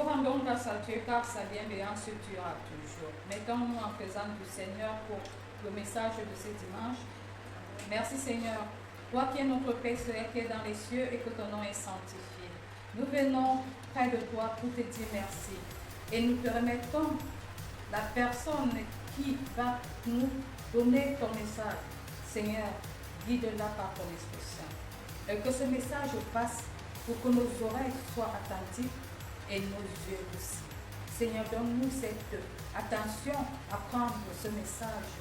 rendons grâce à Dieu car sa bienveillance durera toujours. Mettons-nous en présence du Seigneur pour le message de ce dimanche. Merci Seigneur, toi qui es notre Père qui est dans les cieux et que ton nom est sanctifié. Nous venons près de toi pour te dire merci. Et nous te remettons la personne qui va nous donner ton message. Seigneur, guide-la par ton Esprit Saint. Et que ce message passe pour que nos oreilles soient attentives et nos yeux aussi. Seigneur, donne-nous cette attention à prendre ce message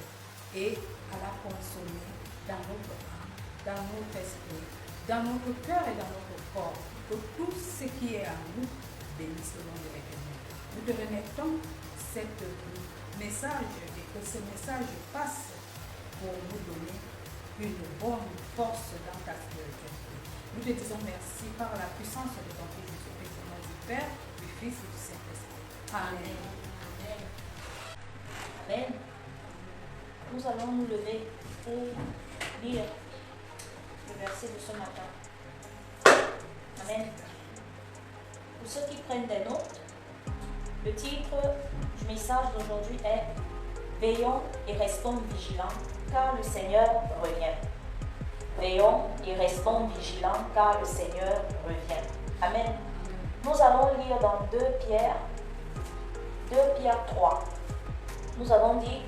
et à la consommer dans notre âme, dans notre esprit, dans notre cœur et dans notre corps. Que tout ce qui est à nous bénisse le nom de l'Éternel. Nous te remettons cette message et que ce message passe pour nous donner une bonne force dans ta spiritualité. Nous te disons merci par la puissance de ton Fils Jésus-Christ, au nom du Père, du Fils et du Saint-Esprit. Amen. Amen. Amen. Nous allons nous lever pour lire le verset de ce matin. Amen. Pour ceux qui prennent des notes, le titre du message d'aujourd'hui est « Veillons et restons vigilants, car le Seigneur revient ». Veillons et restons vigilants, car le Seigneur revient. Amen. Nous allons lire dans 2 Pierre 3. Nous avons dit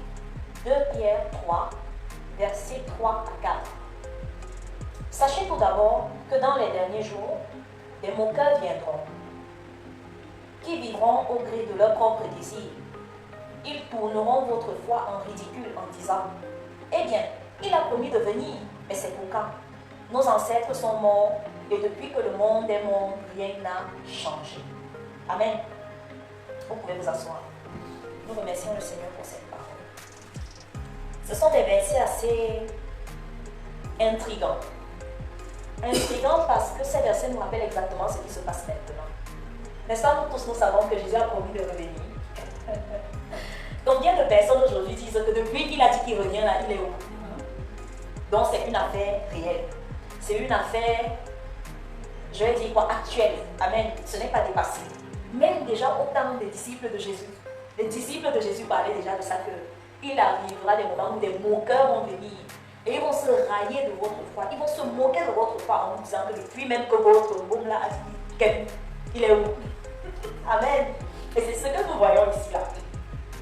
2 Pierre 3, versets 3 à 4. Sachez tout d'abord que dans les derniers jours, des moqueurs viendront, qui vivront au gré de leurs propres désirs. Ils tourneront votre foi en ridicule en disant « Eh bien, il a promis de venir, mais c'est pour quand? Nos ancêtres sont morts et depuis que le monde est mort, rien n'a changé. » Amen. Vous pouvez vous asseoir. Nous remercions le Seigneur pour cette parole. Ce sont des versets assez intrigants. Intrigants parce que ces versets nous rappellent exactement ce qui se passe maintenant. N'est-ce pas, nous tous nous savons que Jésus a promis de revenir. Combien de personnes aujourd'hui disent que depuis qu'il a dit qu'il revient là, il est où? Donc c'est une affaire réelle. C'est une affaire, je vais dire quoi, actuelle. Amen. Ce n'est pas dépassé. Même déjà au temps des disciples de Jésus. Les disciples de Jésus parlaient déjà de ça, qu'il arrivera des moments où des moqueurs vont venir. Et ils vont se railler de votre foi. Ils vont se moquer de votre foi en vous disant que depuis même que votre boum là a dit, il est où? Amen. Et c'est ce que nous voyons ici là.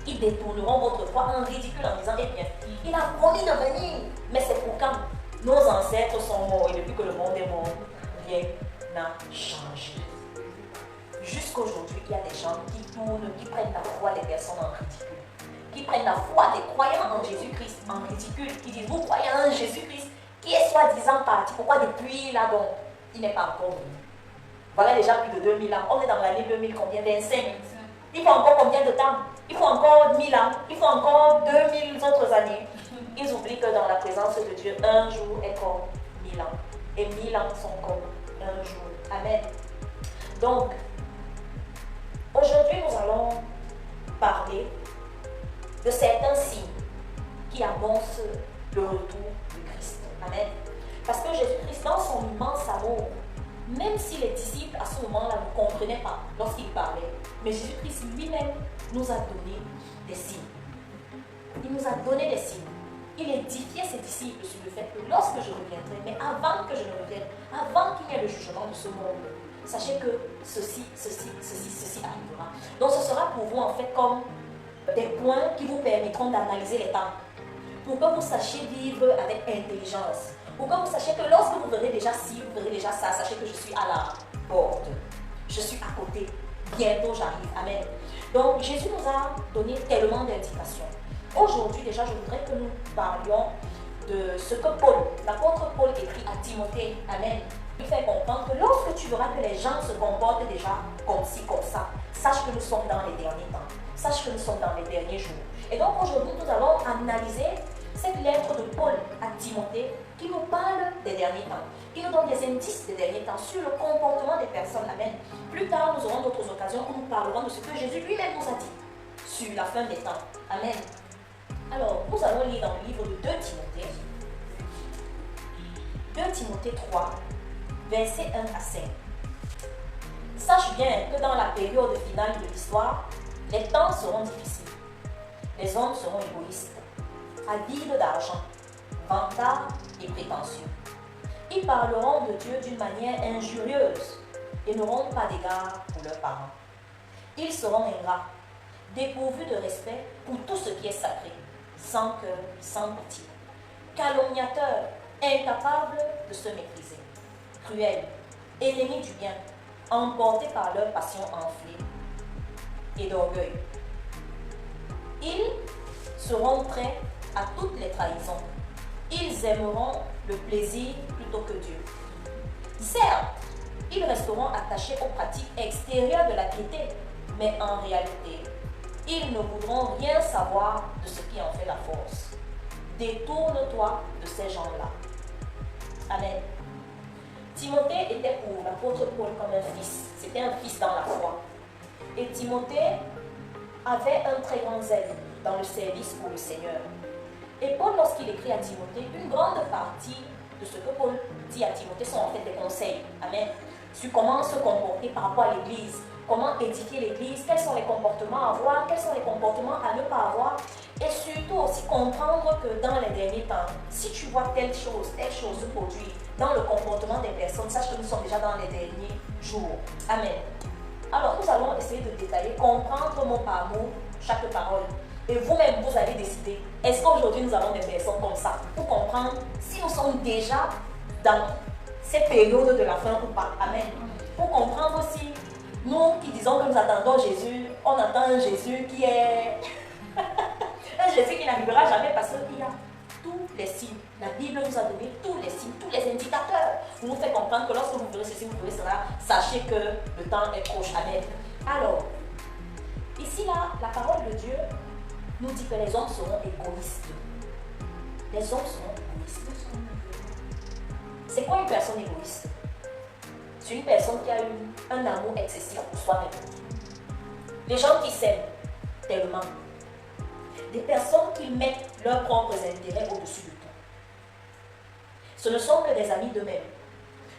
Ils détourneront votre foi en ridicule en disant, eh bien, il a promis de venir, mais c'est pour quand? Nos ancêtres sont morts et depuis que le monde est mort, rien n'a changé. Jusqu'aujourd'hui, il y a des gens qui tournent, qui prennent la foi des personnes en ridicule, qui prennent la foi des croyants en Jésus-Christ en ridicule, qui disent, vous croyez en Jésus-Christ, qui est soi-disant parti, pourquoi depuis là donc, il n'est pas encore venu? Voilà déjà plus de 2000 ans, on est dans l'année 2000, combien? 25. Il faut encore combien de temps? Il faut encore 1000 ans, il faut encore 2000 autres années. Ils oublient que dans la présence de Dieu, un jour est comme 1000 ans. Et 1000 ans sont comme un jour. Amen. Donc, aujourd'hui, nous allons parler de certains signes qui annoncent le retour de Christ. Amen. Parce que Jésus-Christ, dans son immense amour, même si les disciples à ce moment-là ne comprenaient pas lorsqu'il parlait, mais Jésus-Christ lui-même nous a donné des signes. Il nous a donné des signes. Il édifiait ses disciples sur le fait que lorsque je reviendrai, mais avant que je ne revienne, avant qu'il y ait le jugement de ce monde, sachez que ceci arrivera. Donc ce sera pour vous en fait comme des points qui vous permettront d'analyser les temps. Pour que vous sachiez vivre avec intelligence. Pour que vous sachiez que lorsque vous verrez déjà ci, vous verrez déjà ça, sachez que je suis à la porte. Je suis à côté. Bientôt j'arrive. Amen. Donc Jésus nous a donné tellement d'indications. Aujourd'hui déjà, je voudrais que nous parlions de ce que l'apôtre Paul écrit à Timothée. Amen. Il fait comprendre que lorsque tu verras que les gens se comportent déjà comme ci, comme ça, sache que nous sommes dans les derniers temps. Sache que nous sommes dans les derniers jours. Et donc aujourd'hui, nous allons analyser cette lettre de Paul à Timothée qui nous parle des derniers temps, qui nous donne des indices des derniers temps sur le comportement des personnes. Amen. Plus tard, nous aurons d'autres occasions où nous parlerons de ce que Jésus lui-même nous a dit sur la fin des temps. Amen. Alors, nous allons lire dans le livre de 2 Timothée. 2 Timothée 3, versets 1 à 5. Sache bien que dans la période finale de l'histoire, les temps seront difficiles. Les hommes seront égoïstes, avides d'argent, vantards et prétentieux. Ils parleront de Dieu d'une manière injurieuse et n'auront pas d'égard pour leurs parents. Ils seront ingrats, dépourvus de respect pour tout ce qui est sacré, sans cœur, sans pitié, calomniateurs, incapables de se maîtriser, cruels, ennemis du bien, emportés par leur passion enflée et d'orgueil. Ils seront prêts à toutes les trahisons. Ils aimeront le plaisir plutôt que Dieu. Certes, ils resteront attachés aux pratiques extérieures de la piété, mais en réalité, ils ne voudront rien savoir de ce qui en fait la force. Détourne-toi de ces gens-là. Amen. Timothée était pour l'apôtre Paul comme un fils. C'était un fils dans la foi. Et Timothée avait un très grand zèle dans le service pour le Seigneur. Et Paul, lorsqu'il écrit à Timothée, une grande partie de ce que Paul dit à Timothée sont en fait des conseils. Amen. Sur comment se comporter par rapport à l'Église, comment édifier l'Église, quels sont les comportements à avoir, quels sont les comportements à ne pas avoir. Et surtout aussi comprendre que dans les derniers temps, si tu vois telle chose se produire dans le comportement des personnes, sache que nous sommes déjà dans les derniers jours. Amen. Alors nous allons essayer de détailler, comprendre mot par mot chaque parole. Et vous-même, vous allez décider, est-ce qu'aujourd'hui nous avons des personnes comme ça pour comprendre si nous sommes déjà dans ces périodes de la fin ou pas. Amen. Pour comprendre aussi, nous qui disons que nous attendons Jésus, on attend un Jésus qui est un Jésus qui n'arrivera jamais parce qu'il y a tous les signes. La Bible nous a donné tous les signes, tous les indicateurs. Vous nous fait comprendre que lorsque vous verrez ceci, vous verrez cela, sachez que le temps est proche. Amen. Alors, ici là, la parole de Dieu nous dit que les hommes seront égoïstes. Les hommes seront égoïstes. C'est quoi une personne égoïste? C'est une personne qui a eu un amour excessif pour soi-même. Les gens qui s'aiment tellement. Des personnes qui mettent leurs propres intérêts au-dessus de tout. Ce ne sont que des amis d'eux-mêmes.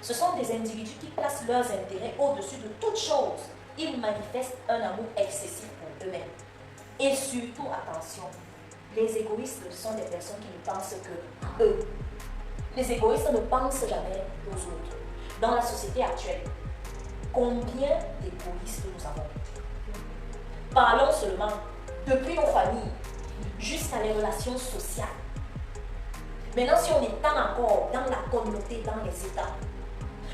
Ce sont des individus qui placent leurs intérêts au-dessus de toute chose. Ils manifestent un amour excessif pour eux-mêmes. Et surtout, attention, les égoïstes sont des personnes qui ne pensent que à eux. Les égoïstes ne pensent jamais aux autres. Dans la société actuelle, combien d'égoïstes nous avons? Parlons seulement depuis nos familles jusqu'à les relations sociales. Maintenant, si on étend encore dans la communauté, dans les États,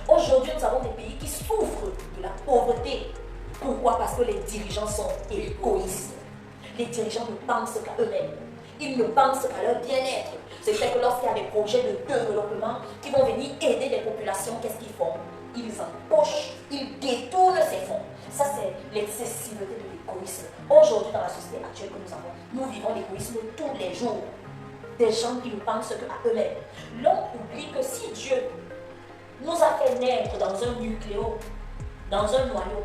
aujourd'hui, nous avons des pays qui souffrent de la pauvreté. Pourquoi? Parce que les dirigeants sont égoïstes. Les dirigeants ne pensent qu'à eux-mêmes. Ils ne pensent qu'à leur bien-être. C'est que lorsqu'il y a des projets de développement qui vont venir aider les populations, qu'est-ce qu'ils font? Ils empochent, ils détournent ces fonds. Ça, c'est l'excessivité de l'égoïsme. Aujourd'hui, dans la société actuelle que nous avons, nous vivons l'égoïsme tous les jours. Des gens qui ne pensent qu'à eux-mêmes. L'on oublie que si Dieu nous a fait naître dans un nucléo, dans un noyau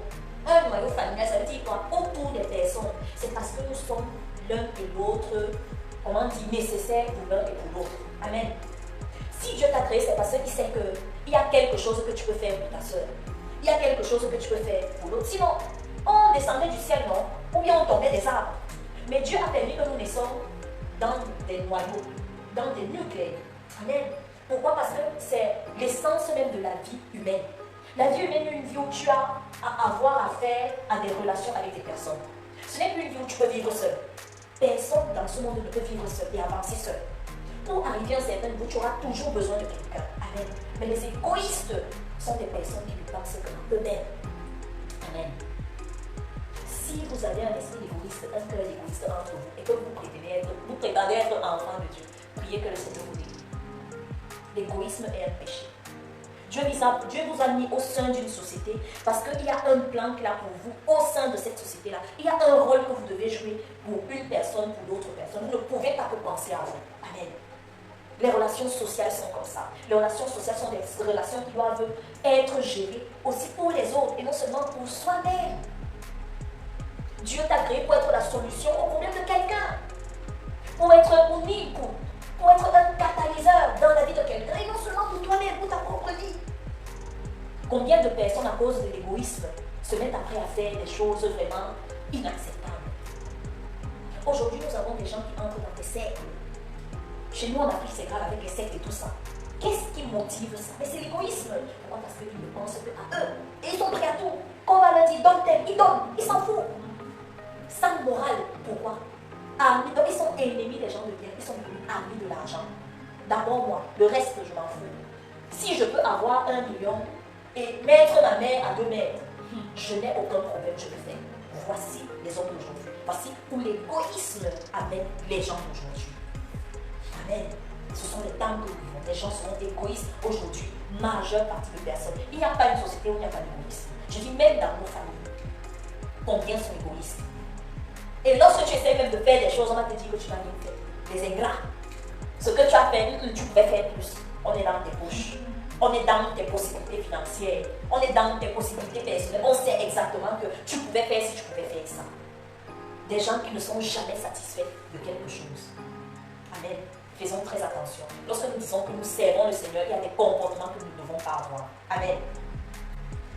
familial, ça veut dire quoi? Autour des personnes. C'est parce que nous sommes l'un et l'autre, comment dire, nécessaires pour l'un et pour l'autre. Amen. Si Dieu t'a créé, c'est parce qu'il sait qu'il y a quelque chose que tu peux faire pour ta soeur. Il y a quelque chose que tu peux faire pour l'autre. Sinon, on descendait du ciel, non? Ou bien on tombait des arbres. Mais Dieu a permis que nous naissions dans des noyaux, dans des nucléaires. Amen. Pourquoi? Parce que c'est l'essence même de la vie humaine. La vie humaine est une vie où tu as à avoir affaire à des relations avec des personnes. Ce n'est plus une vie où tu peux vivre seul. Personne dans ce monde ne peut vivre seul et avancer seul. Pour arriver à un certain niveau, tu auras toujours besoin de quelqu'un. Amen. Mais les égoïstes sont des personnes qui ne pensent qu'à eux-mêmes. Amen. Si vous avez un esprit égoïste, un cœur égoïste entre vous et que vous prétendez être enfant de Dieu, priez que le Seigneur vous délivre. L'égoïsme est un péché. Dieu vous a mis au sein d'une société parce qu'il y a un plan qu'il a pour vous au sein de cette société-là. Il y a un rôle que vous devez jouer pour une personne, pour d'autres personnes. Vous ne pouvez pas que penser à vous. Amen. Les relations sociales sont comme ça. Les relations sociales sont des relations qui doivent être gérées aussi pour les autres et non seulement pour soi-même. Dieu t'a créé pour être la solution au problème de quelqu'un. Pour être unique, pour être un catalyseur dans la vie de quelqu'un et non seulement pour toi-même, pour ta propre vie. Combien de personnes à cause de l'égoïsme se mettent après à faire des choses vraiment inacceptables. Aujourd'hui, nous avons des gens qui entrent dans des sectes. Chez nous, en Afrique, c'est grave avec les sectes et tout ça. Qu'est-ce qui motive ça? Mais c'est l'égoïsme. Pourquoi? Parce qu'ils ne pensent que à eux. Et ils sont prêts à tout. Quand on va leur dire donne tel, ils donnent. Ils s'en foutent. Sans morale. Pourquoi? Donc ils sont ennemis des gens de bien. Ils sont amis de l'argent. D'abord moi, le reste je m'en fous. Si je peux avoir 1 million et mettre ma mère à 2 mètres, je n'ai aucun problème, je le fais. Voici les hommes d'aujourd'hui. Voici où l'égoïsme amène les gens d'aujourd'hui. Amen. Ce sont les temps que nous vivons. Les gens seront égoïstes aujourd'hui. Majeure partie de personnes. Il n'y a pas une société où il n'y a pas d'égoïsme. Je dis même dans nos familles. Combien sont égoïstes? Et lorsque tu essaies même de faire des choses, on va te dire que tu n'as rien fait. Les ingrats. Ce que tu as fait, tu pouvais faire plus. On est dans tes poches. On est dans tes possibilités financières. On est dans tes possibilités personnelles. On sait exactement que tu pouvais faire si tu pouvais faire ça. Des gens qui ne sont jamais satisfaits de quelque chose. Amen. Faisons très attention. Lorsque nous disons que nous servons le Seigneur, il y a des comportements que nous ne devons pas avoir. Amen.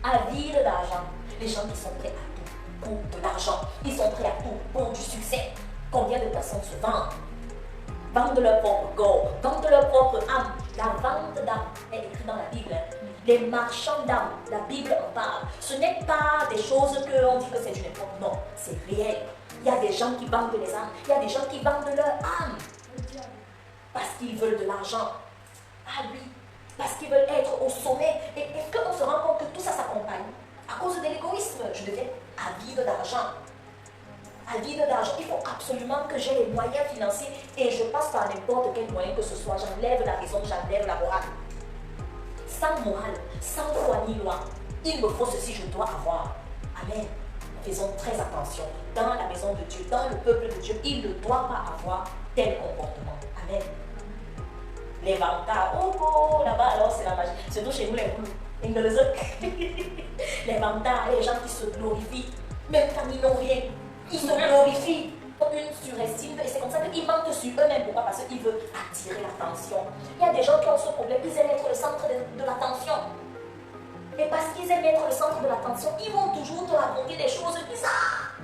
Avide d'argent. Les gens qui sont prêts à tout pour de l'argent. Ils sont prêts à tout pour du succès. Combien de personnes se vendent? Vendent leur propre corps, vendent leur propre âme. La vente d'âme est écrite dans la Bible. Les marchands d'âme, la Bible en parle. Ce n'est pas des choses qu'on dit que c'est du n'importe. Non, c'est réel. Il y a des gens qui vendent les âmes. Il y a des gens qui vendent leur âme. Parce qu'ils veulent de l'argent. Ah oui, parce qu'ils veulent être au sommet. Et est-ce qu'on se rend compte que tout ça s'accompagne? À cause de l'égoïsme, je deviens avide d'argent. Avide d'argent. Il faut absolument que j'ai les moyens financiers et je passe par n'importe quel moyen que ce soit. J'enlève la raison, j'enlève la morale. Sans morale, sans foi ni loi. Il me faut ceci, je dois avoir. Amen. Faisons très attention. Dans la maison de Dieu, dans le peuple de Dieu, il ne doit pas avoir tel comportement. Amen. Les vantards, oh là-bas, alors c'est la magie. Surtout chez nous, les boules. Les vantards, les gens qui se glorifient, même quand ils n'ont rien, ils se glorifient. Une surestime, et c'est comme ça qu'ils mentent sur eux-mêmes. Pourquoi? Parce qu'ils veulent attirer l'attention. Il y a des gens qui ont ce problème, ils aiment être le centre de l'attention. Et parce qu'ils aiment être le centre de l'attention, ils vont toujours te raconter des choses bizarres.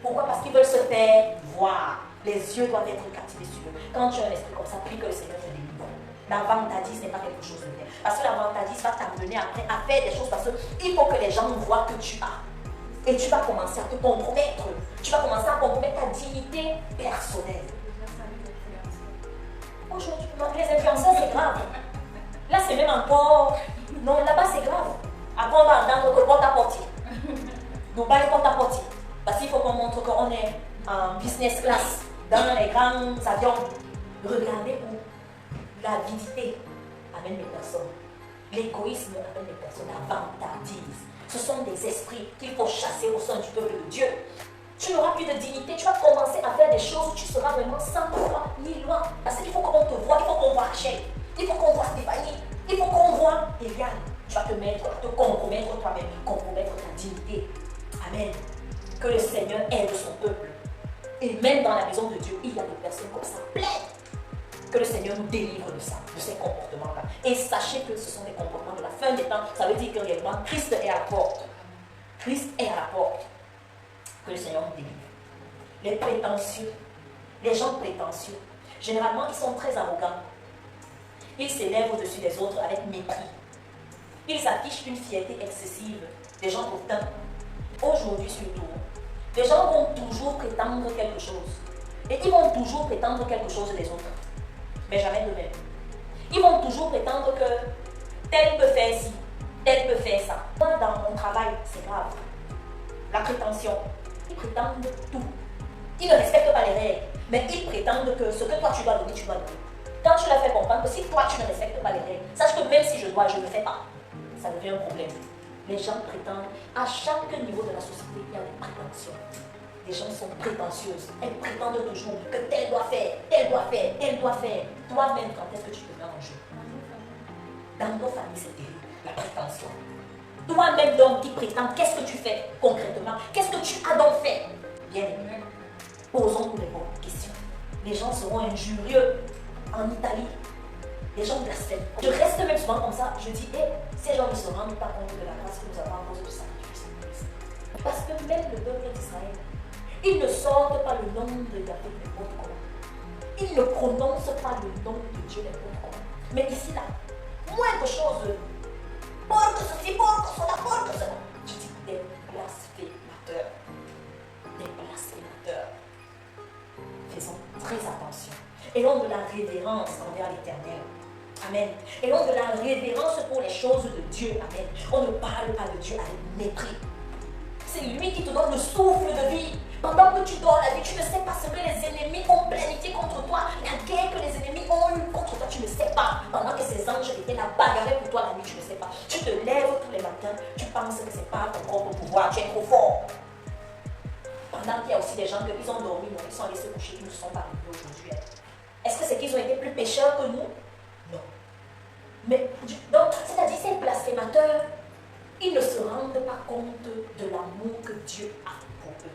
Pourquoi? Parce qu'ils veulent se faire voir. Les yeux doivent être captivés sur eux. Quand tu as un esprit comme ça, prie que le Seigneur te délivre. La vantardise n'est pas quelque chose de bien. Parce que la vantardise va t'amener après à faire des choses parce qu'il faut que les gens voient que tu as. Et tu vas commencer à te compromettre. Tu vas commencer à compromettre ta dignité personnelle. Aujourd'hui, les influenceurs, c'est grave. Là, c'est même encore... Non, là-bas, c'est grave. Après, on va entendre que porte-à-porte. Donc, pas les porte-à-porte. Parce qu'il faut qu'on montre qu'on est en business class, dans les grands avions. Regardez où l'avidité amène les personnes. L'égoïsme amène les personnes. La vantardise. Ce sont des esprits qu'il faut chasser au sein du peuple de Dieu. Tu n'auras plus de dignité, tu vas commencer à faire des choses où tu seras vraiment sans foi ni loi. Parce qu'il faut qu'on te voie, il faut qu'on voit Rachel, il faut qu'on voit Stéphanie, il faut qu'on voit Eliane. Tu vas te mettre, te compromettre toi-même, compromettre ta dignité. Amen. Que le Seigneur aide son peuple. Et même dans la maison de Dieu, il y a des personnes comme ça, pleines. Que le Seigneur nous délivre de ça, de ces comportements-là. Et sachez que ce sont des comportements de la fin des temps. Ça veut dire que réellement, Christ est à la porte. Christ est à la porte. Que le Seigneur nous délivre. Les prétentieux, les gens prétentieux, généralement, ils sont très arrogants. Ils s'élèvent au-dessus des autres avec mépris. Ils affichent une fierté excessive. Des gens hautains. Aujourd'hui surtout, les gens vont toujours prétendre quelque chose. Et ils vont toujours prétendre quelque chose des autres. Mais jamais de même. Ils vont toujours prétendre que tel peut faire ci, tel peut faire ça. Moi, dans mon travail, c'est grave. La prétention. Ils prétendent tout. Ils ne respectent pas les règles, mais ils prétendent que ce que toi tu dois donner, tu dois donner. Quand tu leur fais comprendre que si toi tu ne respectes pas les règles, sache que même si je dois, je ne le fais pas. Ça devient un problème. Les gens prétendent, à chaque niveau de la société, il y a des prétentions. Les gens sont prétentieuses. Elles prétendent toujours que tel doit faire, tel doit faire, tel doit faire. Toi-même, quand est-ce que tu te mets en jeu? Dans nos familles, c'est terrible, la prétention. Toi-même, donc, qui prétends, qu'est-ce que tu fais concrètement? Qu'est-ce que tu as donc fait? Bien aimé, posons-nous les bonnes questions. Les gens seront injurieux. En Italie, les gens blasphèment. Je reste même souvent comme ça, je dis, ces gens ne se rendent pas compte de la grâce que nous avons à cause du sacrifice de Christ. Parce que même le peuple d'Israël, ils ne sortent pas le nom de Yahvé n'importe comment. Ils ne prononcent pas le nom de Dieu n'importe comment. Mais ici, là, moindre chose, porte ceci, porte cela, porte cela. Je dis des blasphémateurs. Des blasphémateurs. Faisons très attention. Ayons de la révérence envers l'Éternel. Amen. Ayons de la révérence pour les choses de Dieu. Amen. On ne parle pas de Dieu avec mépris. C'est lui qui te donne le souffle de vie. Pendant que tu dors la vie, tu ne sais pas ce que les ennemis ont planifié contre toi. La guerre que les ennemis ont eue contre toi, tu ne sais pas. Pendant que ces anges étaient là, bagarrés pour toi la nuit, tu ne sais pas. Tu te lèves tous les matins, tu penses que ce n'est pas ton propre pouvoir, tu es trop fort. Pendant qu'il y a aussi des gens qui ont dormi, non, ils sont allés se coucher, ils ne sont pas arrivés aujourd'hui. Est-ce que c'est qu'ils ont été plus pécheurs que nous? Non. Mais, donc, c'est-à-dire ces blasphémateurs, ils ne se rendent pas compte de l'amour que Dieu a pour eux.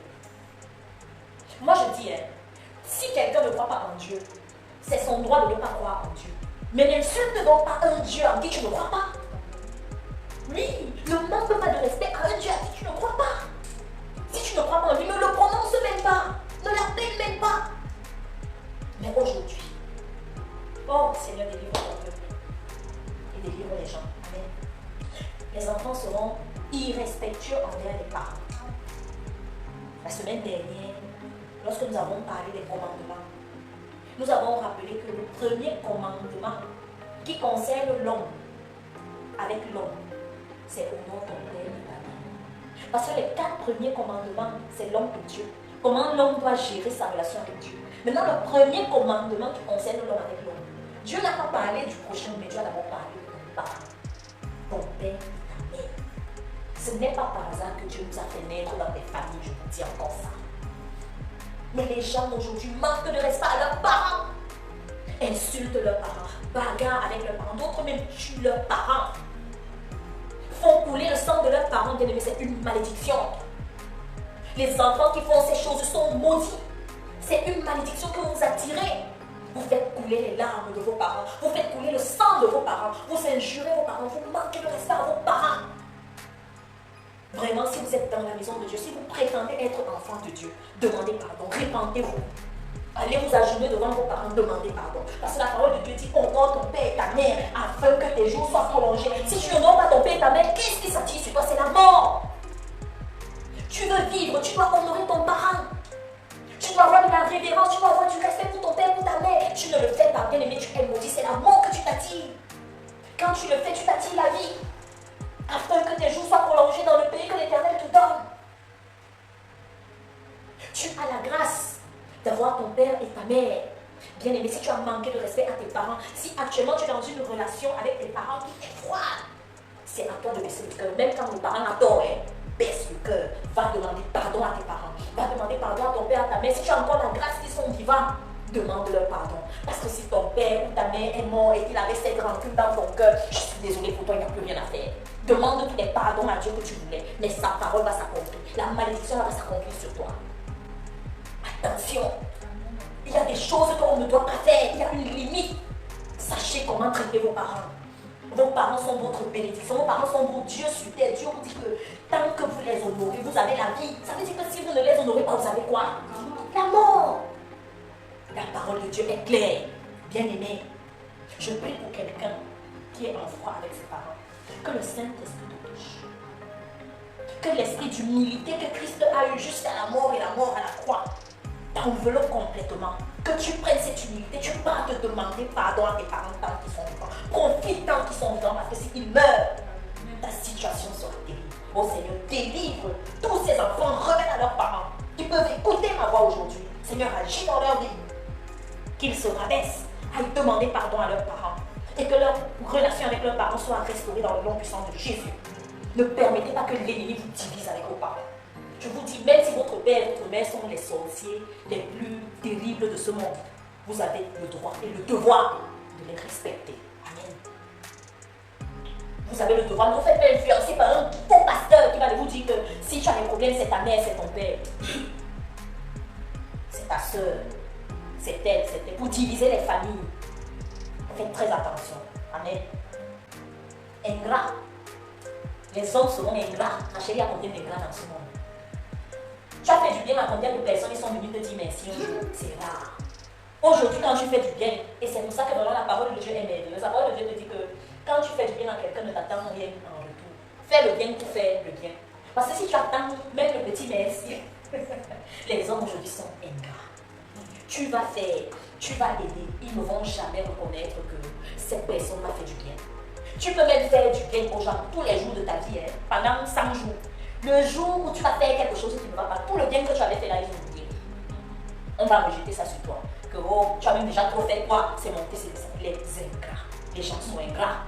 Moi je dis, si quelqu'un ne croit pas en Dieu, c'est son droit de ne pas croire en Dieu. Mais n'insulte donc pas un Dieu en qui tu ne crois pas. Oui, ne manque pas de respect à un Dieu à qui tu ne crois pas. Si tu ne crois pas en lui, ne le prononce même pas. Ne l'appelle même pas. Mais aujourd'hui, oh Seigneur, délivre ton peuple et délivre les gens. Amen. Les enfants seront irrespectueux envers les parents. La semaine dernière, lorsque nous avons parlé des commandements, nous avons rappelé que le premier commandement qui concerne l'homme avec l'homme, c'est honore ton père et ta mère. Parce que les 4 premiers commandements, c'est l'homme et Dieu. Comment l'homme doit gérer sa relation avec Dieu. Maintenant, le premier commandement qui concerne l'homme avec l'homme, Dieu n'a pas parlé du prochain, mais Dieu a d'abord parlé de ton parent, ton père et ta mère. Ce n'est pas par hasard que Dieu nous a fait naître dans des familles, je vous dis encore ça. Mais les gens aujourd'hui manquent de respect à leurs parents, insultent leurs parents, bagarrent avec leurs parents, d'autres même tuent leurs parents, font couler le sang de leurs parents, bien aimés, c'est une malédiction. Les enfants qui font ces choses sont maudits. C'est une malédiction que vous attirez. Vous faites couler les larmes de vos parents, vous faites couler le sang de vos parents, vous injurez vos parents, vous manquez de respect à vos parents. Vraiment, si vous êtes dans la maison de Dieu, si vous prétendez être enfant de Dieu, demandez pardon, répentez-vous. Allez vous agenouiller devant vos parents, demandez pardon. Parce que la parole de Dieu dit, honore ton père et ta mère afin que tes jours soient prolongés. Si tu n'honores pas ton père et ta mère, qu'est-ce qui s'attire sur toi? C'est la mort. Tu veux vivre, tu dois honorer ton parent. Tu dois avoir de la révérence, tu dois avoir du respect pour ton père, pour ta mère. Tu ne le fais pas, bien aimé, tu es maudit, c'est la mort que tu t'attires. Quand tu le fais, tu t'attires la vie. Afin que tes jours soient prolongés dans le pays que l'Éternel te donne. Tu as la grâce d'avoir ton père et ta mère. Bien aimé, si tu as manqué de respect à tes parents, si actuellement tu es dans une relation avec tes parents qui est froide, c'est à toi de baisser le cœur. Même quand le parent a tort, baisse le cœur. Va demander pardon à tes parents. Va demander pardon à ton père, à ta mère. Si tu as encore la grâce qu'ils sont vivants, demande-leur pardon. Parce que si ton père ou ta mère est mort et qu'il avait cette rancune dans ton cœur, je suis désolée pour toi, il n'y a plus rien à faire. Demande tous les pardons à Dieu que tu voulais, mais sa parole va s'accomplir. La malédiction va s'accomplir sur toi. Attention, il y a des choses qu'on ne doit pas faire, il y a une limite. Sachez comment traiter vos parents. Vos parents sont votre bénédiction, vos parents sont vos dieux sur terre. Dieu vous dit que tant que vous les honorez, vous avez la vie. Ça veut dire que si vous ne les honorez pas, vous avez quoi? La mort. La parole de Dieu est claire. Bien aimé, je prie pour quelqu'un qui est en froid avec ses parents. Que le Saint-Esprit te touche. Que l'esprit d'humilité que Christ a eu jusqu'à la mort et la mort à la croix t'enveloppe complètement. Que tu prennes cette humilité, tu vas te demander pardon à tes parents tant qu'ils sont vivants. Profite tant qu'ils sont vivants parce que s'ils meurent, ta situation sera terrible. Oh Seigneur, délivre tous ces enfants, reviennent à leurs parents. Qui peuvent écouter ma voix aujourd'hui. Seigneur, agis dans leur vie. Qu'ils se rabaissent, aillent demander pardon à leurs parents. Et que leur relation avec leurs parents soit restaurée dans le nom puissant de Jésus. Ne permettez pas que l'ennemi vous divise avec vos parents. Je vous dis, même si votre père et votre mère sont les sorciers les plus terribles de ce monde, vous avez le droit et le devoir de les respecter. Amen. Vous avez le devoir, ne vous faites pas influencer par un faux pasteur qui va vous dire que si tu as des problèmes, c'est ta mère, c'est ton père. C'est ta soeur, c'est elle, c'est elle. Pour diviser les familles, faites très attention. Amen. Ingrat. Les hommes seront ingrats. Rachel a combien d'ingrats dans ce monde? Tu as fait du bien à combien de personnes ils sont venus te dire merci un jour? C'est rare. Aujourd'hui, quand tu fais du bien, et c'est pour ça que vraiment la parole de Dieu est merveilleuse. La parole de Dieu te dit que quand tu fais du bien à quelqu'un, ne t'attends rien en retour. Fais le bien pour faire le bien. Parce que si tu attends même le petit merci, les hommes aujourd'hui sont ingrats. Tu vas faire, tu vas aider, ils ne vont jamais reconnaître que cette personne m'a fait du bien. Tu peux même faire du bien aux gens tous les jours de ta vie, hein, pendant 100 jours. Le jour où tu vas faire quelque chose qui ne va pas, tout le bien que tu avais fait là, ils ont oublié. On va rejeter ça sur toi. Que oh, tu as même déjà trop fait quoi? C'est monté, c'est ça. Les ingrats. Les gens sont ingrats.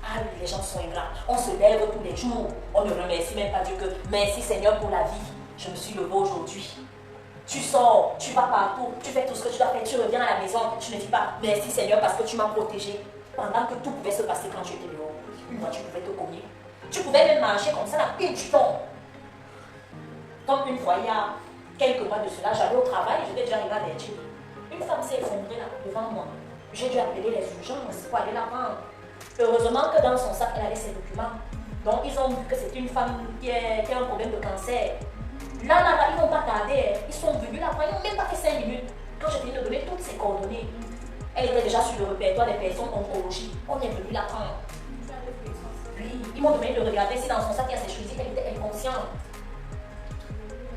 Ah oui, les gens sont ingrats. On se lève tous les jours. On ne remercie même pas Dieu que merci Seigneur pour la vie. Je me suis levé aujourd'hui. Tu sors, tu vas partout, tu fais tout ce que tu dois faire, tu reviens à la maison, tu ne dis pas merci Seigneur parce que tu m'as protégé. Pendant que tout pouvait se passer quand tu étais dehors. Une fois tu pouvais te cogner. Tu pouvais même marcher comme ça, la pile du temps. Comme une fois, il y a quelques mois de cela, j'allais au travail, j'étais déjà arrivée à Berger. Une femme s'est effondrée là, devant moi. J'ai dû appeler les urgences pour aller la prendre. Heureusement que dans son sac, elle avait ses documents. Donc, ils ont vu que c'est une femme qui a un problème de cancer. Là, ils n'ont pas tardé. Ils sont venus la prendre, ils n'ont même pas fait 5 minutes. Quand j'ai fini de donner toutes ses coordonnées, elle était déjà sur le répertoire des personnes oncologiques. On est venu la prendre. Oui, ils m'ont demandé de regarder si dans son sac il y a ses choses. Elle était inconsciente.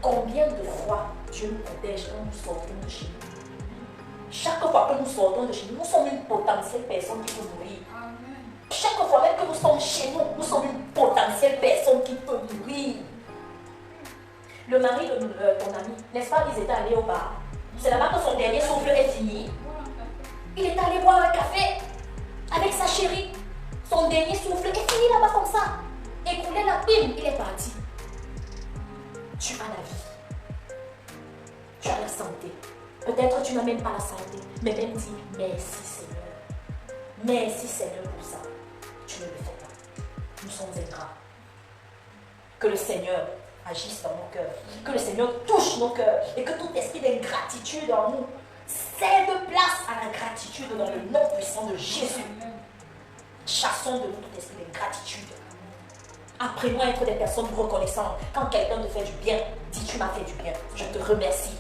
Combien de fois Dieu nous protège quand nous sortons de chez nous? Chaque fois que nous sortons de chez nous, nous sommes une potentielle personne qui peut mourir. Chaque fois même que nous sommes chez nous, nous sommes une potentielle personne qui peut mourir. Le mari de ton ami, n'est-ce pas, ils étaient allés au bar. C'est là-bas que son dernier souffle est fini. Il est allé boire un café avec sa chérie. Son dernier souffle est fini là-bas comme ça. Écoulé la pile, il est parti. Tu as la vie. Tu as la santé. Peut-être tu n'as même pas la santé, mais même dis merci Seigneur. Merci Seigneur pour ça. Tu ne le fais pas. Nous sommes ingrats. Que le Seigneur agisse dans nos cœurs. Que le Seigneur touche nos cœurs. Et que tout esprit d'ingratitude en nous cède place à la gratitude dans le nom puissant de Jésus. Chassons de nous tout esprit d'ingratitude. Apprenons à être des personnes reconnaissantes. Quand quelqu'un te fait du bien, dis tu m'as fait du bien. Je te remercie.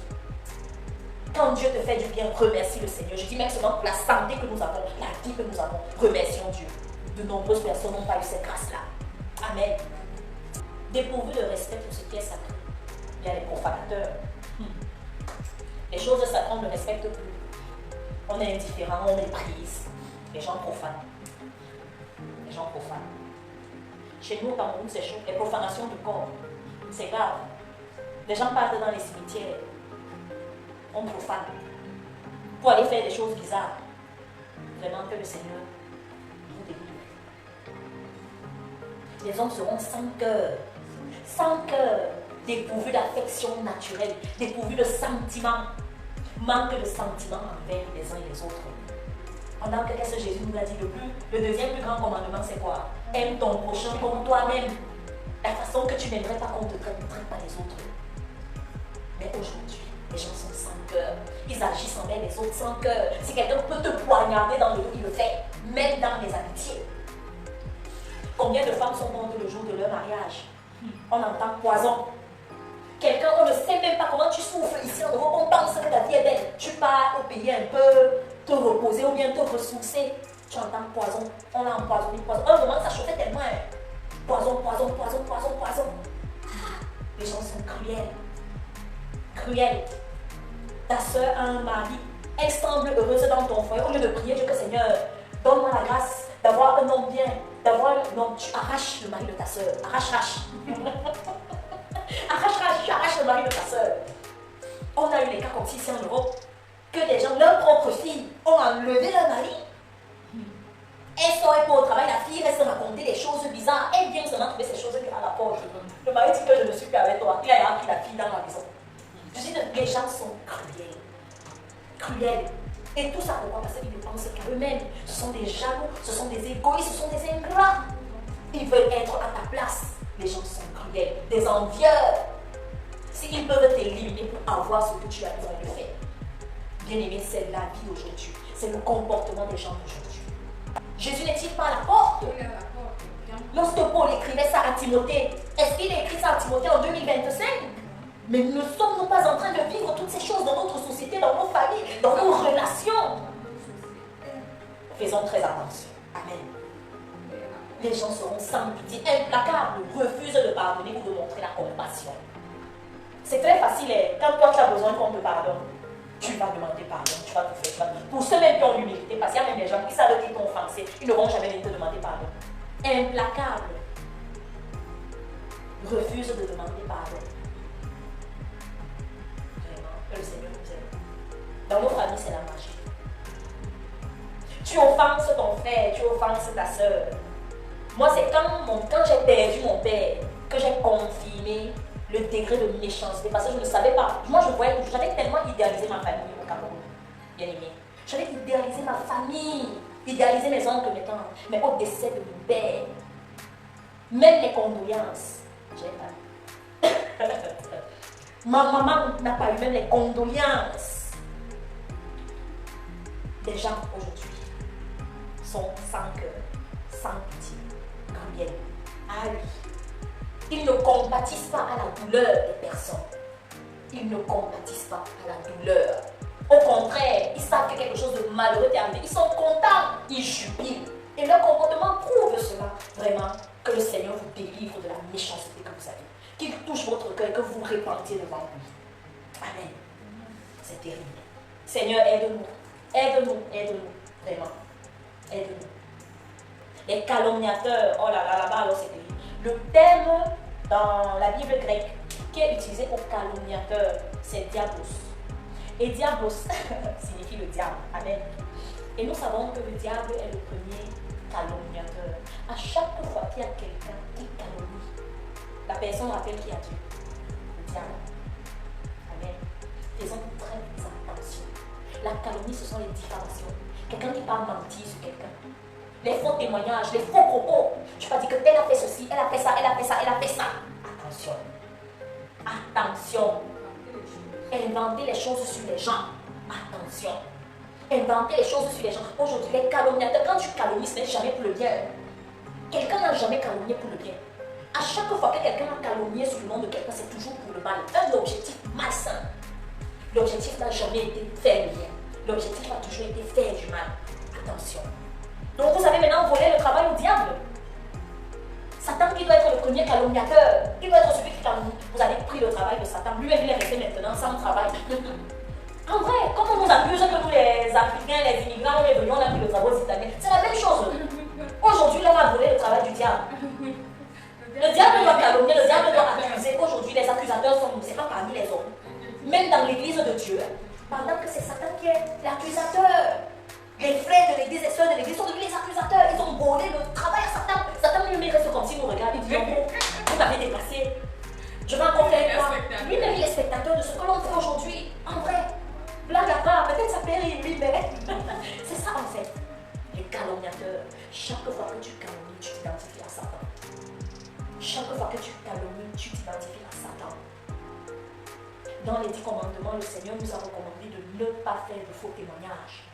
Quand Dieu te fait du bien, remercie le Seigneur. Je dis même seulement pour la santé que nous avons, la vie que nous avons. Remercions Dieu. De nombreuses personnes n'ont pas eu cette grâce-là. Amen. Dépourvu de respect pour ce qui est sacré. Il y a les profanateurs. Les choses sacrées, on ne respecte plus. On est indifférent, on méprise. Les gens profanent. Les gens profanent. Chez nous, au Cameroun, c'est chaud. Les profanations du corps, c'est grave. Les gens partent dans les cimetières. On profane. Pour aller faire des choses bizarres. Vraiment que le Seigneur vous délivre. Les hommes seront sans cœur. Sans cœur. Dépourvus d'affection naturelle. Dépourvus de sentiments. Manque de sentiments envers les uns et les autres. Pendant que qu'est-ce que Jésus nous a dit le deuxième plus grand commandement, c'est quoi? Aime ton prochain comme toi-même. La façon que tu n'aimerais pas qu'on te traite, ne traite pas les autres. Mais aujourd'hui, les gens sont sans cœur. Ils agissent envers les autres sans cœur. Si quelqu'un peut te poignarder dans le dos, il le fait. Même dans les amitiés. Combien de femmes sont mortes le jour de leur mariage? On entend poison. Quelqu'un, on ne sait même pas comment tu souffles ici en Europe. On pense que ta vie est belle. Tu pars au pays un peu, te reposer ou bien te ressourcer. Tu entends poison. On l'a empoisonné, poison. Un moment, ça chauffait tellement. Poison, poison, poison, poison, poison. Les gens sont cruels. Cruels. Ta soeur a un mari. Elle semble heureuse dans ton foyer. Au lieu de prier Dieu que Seigneur, donne-moi la grâce d'avoir un homme bien. Non, tu arraches le mari de ta soeur. Arrache. Tu arraches le mari de ta soeur. On a eu des cas comme ici en Europe, que des gens, leurs propres filles, ont enlevé leur mari. Elle sort pour au travail, la fille reste raconter des choses bizarres. Elle vient seulement trouver ces choses à la porte. Le mari dit que je ne suis plus avec toi. Il a appris la fille dans la maison. Je dis que les gens sont cruels. Cruels. Et tout ça pourquoi? Parce qu'ils ne pensent qu'à eux-mêmes. Ce sont des jaloux, ce sont des égoïstes, ce sont des ingrats. Ils veulent être à ta place. Les gens sont cruels, des envieurs. S'ils peuvent t'éliminer pour avoir ce que tu as besoin de faire. Bien aimé, c'est la vie aujourd'hui. C'est le comportement des gens d'aujourd'hui. Jésus n'est-il pas à la porte? Lorsque Paul écrivait ça à Timothée, est-ce qu'il a écrit ça à Timothée en 2025? Mais ne sommes-nous pas en train de vivre toutes ces choses dans notre société, dans nos familles, dans nos relations? Faisons très attention. Amen. Les gens seront sans pitié, implacables, refusent de pardonner ou de montrer la compassion. C'est très facile, quand toi tu as besoin qu'on te pardonne, tu vas demander pardon, tu vas tout faire. Pour ceux même qui ont l'humilité, parce qu'il y a même des gens qui savent qu'ils t'ont offensé, ils ne vont jamais venir te demander pardon. Implacables, refusent de demander pardon. Vraiment, que le Seigneur nous aide. Dans nos familles, c'est la magie. Tu offenses ton frère, tu offenses ta soeur. Moi, c'est quand j'ai perdu mon père que j'ai confirmé le degré de méchanceté. Parce que je ne savais pas. Moi, j'avais tellement idéalisé ma famille au Cameroun. Bien aimé. J'avais idéalisé ma famille, idéalisé mes oncles, mes tantes. Mais au décès de mon père, même les condoléances, j'ai pas eu. Ma maman n'a pas eu même les condoléances. Les gens aujourd'hui sont sans cœur, sans pitié, quand bien à lui. Ils ne compatissent pas à la douleur des personnes. Ils ne compatissent pas à la douleur. Au contraire, ils savent que quelque chose de malheureux est arrivé. Ils sont contents, ils jubilent. Et leur comportement prouve cela. Vraiment, que le Seigneur vous délivre de la méchanceté que vous avez. Qu'il touche votre cœur et que vous repentiez devant lui. Amen. C'est terrible. Seigneur, aide-nous. Aide-nous, aide-nous. Vraiment. Aide-nous. Les calomniateurs, oh là là, là-bas, alors c'est terrible. Le terme dans la Bible grecque qui est utilisé pour calomniateur, c'est diablos. Et diablos signifie le diable. Amen. Et nous savons que le diable est le premier calomniateur. À chaque fois qu'il y a quelqu'un qui calomnie, la personne rappelle qu'il y a Dieu. Le diable. Amen. Faisons très attention. La calomnie, ce sont les diffamations. Quelqu'un qui parle mentir sur quelqu'un. Les faux témoignages, les faux propos. Tu vas dire que elle a fait ceci, elle a fait ça, elle a fait ça, elle a fait ça. Attention. Attention. Inventer les choses sur les gens. Attention. Inventer les choses sur les gens. Aujourd'hui, les calomniateurs, quand tu calomnies, ce n'est jamais pour le bien. Quelqu'un n'a jamais calomnié pour le bien. À chaque fois que quelqu'un a calomnié sur le nom de quelqu'un, c'est toujours pour le mal. Un objectif malsain. L'objectif n'a jamais été faire le bien. L'objectif a toujours été faire du mal. Attention. Donc vous avez maintenant volé le travail au diable. Satan qui doit être le premier calomniateur, qui doit être celui qui calomnie. Vous avez pris le travail de Satan. Lui-même il est resté maintenant sans travail. En vrai, comme on nous accuse que tous les Africains, les immigrants, on est venus, on a pris le travail aux Italiens, c'est la même chose. Aujourd'hui, l'homme a volé le travail du diable. Le diable doit calomnier, le diable doit accuser. Aujourd'hui, les accusateurs sont, c'est pas parmi les hommes. Même dans l'église de Dieu, pendant que c'est Satan qui est l'accusateur. Les frères de l'église, les soeurs de l'église sont devenus les accusateurs. Ils ont volé le travail à Satan. Satan lui-même reste comme si vous regardez. Il dit, vous m'avez déplacé. Je vais encore faire quoi? Lui-même, il est spectateur de ce que l'on fait aujourd'hui. En vrai, blague à part, peut-être ça fait rire, lui, mais c'est ça en fait. Les calomniateurs, chaque fois que tu calomnies, tu t'identifies à Satan. Chaque fois que tu calomnies, tu t'identifies à Satan. Dans les 10 commandements, le Seigneur nous a recommandé de ne pas faire de faux témoignages.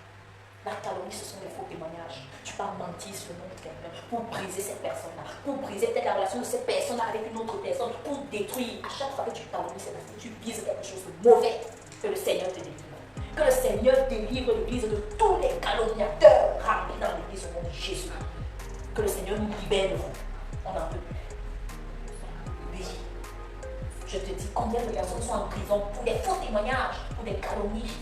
La calomnie, ce sont des faux témoignages. Tu vas mentir sur le nom de quelqu'un pour briser cette personne-là, pour briser peut-être la relation de cette personne-là avec une autre personne, pour détruire. À chaque fois que tu calomnies cette personne, tu vises quelque chose de mauvais. Que le Seigneur te délivre. Que le Seigneur délivre l'église de tous les calomniateurs remplis dans l'église au nom de Jésus. Que le Seigneur nous libère de vous. On n'en peut plus. Oui. Je te dis combien de personnes sont en prison pour des faux témoignages, pour des calomnies.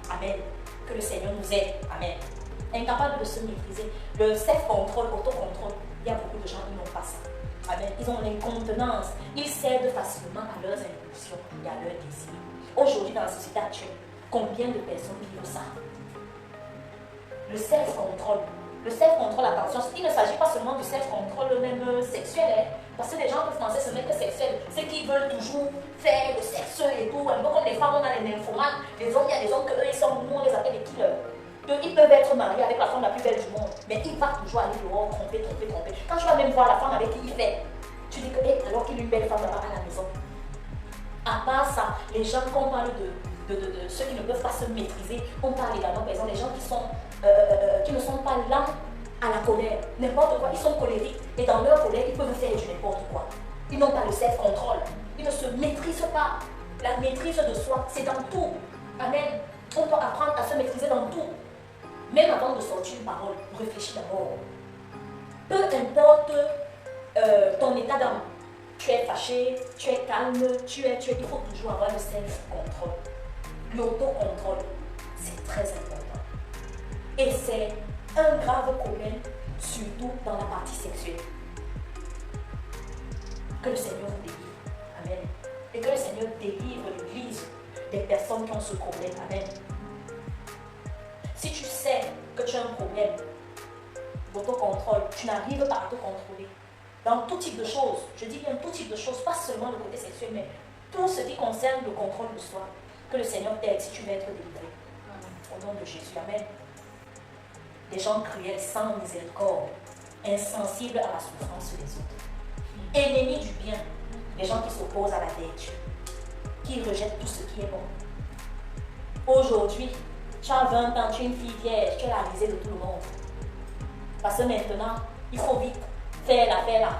Amen. Que le Seigneur nous aide. Amen. Incapable de se maîtriser. Le self-control, autocontrôle, il y a beaucoup de gens qui n'ont pas ça. Amen. Ils ont l'incontenance. Ils cèdent facilement à leurs impulsions et à leurs désirs. Aujourd'hui, dans la société actuelle, combien de personnes vivent ça? Le self-control. Le self-control, attention, il ne s'agit pas seulement du self-control même sexuel. Hein, parce que les gens peuvent penser ce n'est que sexuel. C'est qu'ils veulent toujours faire le sexe et tout. Un peu comme les femmes, on a les nymphomanes. Les hommes, il y a des hommes qu'eux, ils sont, nous, on les appelle les killers. Ils peuvent être mariés avec la femme la plus belle du monde. Mais ils vont toujours aller dehors, tromper. Quand tu vas même voir la femme avec qui il fait, tu dis que, alors qu'il y a une belle femme là-bas à la maison. À part ça, les gens, quand on parle de ceux qui ne peuvent pas se maîtriser, on parle également, par exemple, les gens qui ne sont pas là à la colère, n'importe quoi, ils sont colériques et dans leur colère, ils peuvent faire du n'importe quoi. Ils n'ont pas le self-contrôle. Ils ne se maîtrisent pas. La maîtrise de soi, c'est dans tout. Amen. On doit apprendre à se maîtriser dans tout. Même avant de sortir une parole, réfléchis d'abord. Peu importe ton état d'âme, tu es fâché, tu es calme, il faut toujours avoir le self-control. L'autocontrôle, c'est très important. Et c'est un grave problème, surtout dans la partie sexuelle. Que le Seigneur vous délivre. Amen. Et que le Seigneur délivre l'Église des personnes qui ont ce problème. Amen. Si tu sais que tu as un problème d'autocontrôle, tu n'arrives pas à te contrôler. Dans tout type de choses, je dis bien tout type de choses, pas seulement le côté sexuel, mais tout ce qui concerne le contrôle de soi. Que le Seigneur t'aide si tu veux être délivré. Au nom de Jésus. Amen. Des gens cruels, sans miséricorde, insensibles à la souffrance des autres. Ennemis du bien. Des gens qui s'opposent à la vertu. Qui rejettent tout ce qui est bon. Aujourd'hui, tu as 20 ans, tu es une fille vierge, tu es la risée de tout le monde. Parce que maintenant, il faut vite faire là.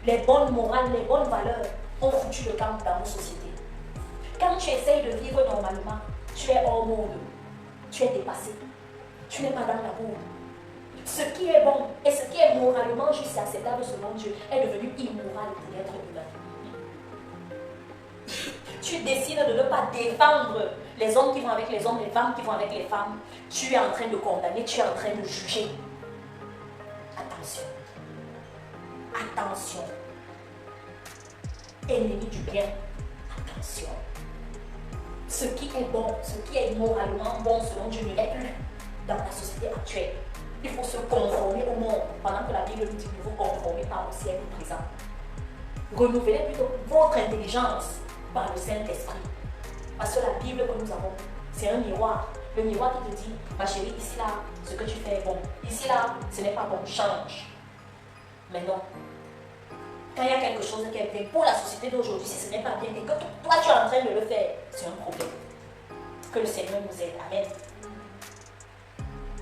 Les bonnes morales, les bonnes valeurs ont foutu le camp dans nos sociétés. Quand tu essayes de vivre normalement, tu es hors monde. Tu es dépassé. Tu n'es pas dans la boue. Ce qui est bon et ce qui est moralement juste et acceptable selon Dieu est devenu immoral pour l'être humain. Tu décides de ne pas défendre les hommes qui vont avec les hommes, les femmes qui vont avec les femmes. Tu es en train de condamner, tu es en train de juger. Attention. Attention. Ennemi du bien. Attention. Ce qui est bon, ce qui est moralement bon selon Dieu n'est plus dans la société actuelle. Il faut se conformer au monde. Pendant que la Bible nous dit que vous conformez pas au ciel présent. Renouvelez plutôt votre intelligence par le Saint-Esprit. Parce que la Bible que nous avons, c'est un miroir. Le miroir qui te dit, ma chérie, ici là, ce que tu fais est bon. Ici là, ce n'est pas bon, change. Mais non. Quand il y a quelque chose qui est bien pour la société d'aujourd'hui, si ce n'est pas bien et que toi tu es en train de le faire, c'est un problème. Que le Seigneur nous aide. Amen.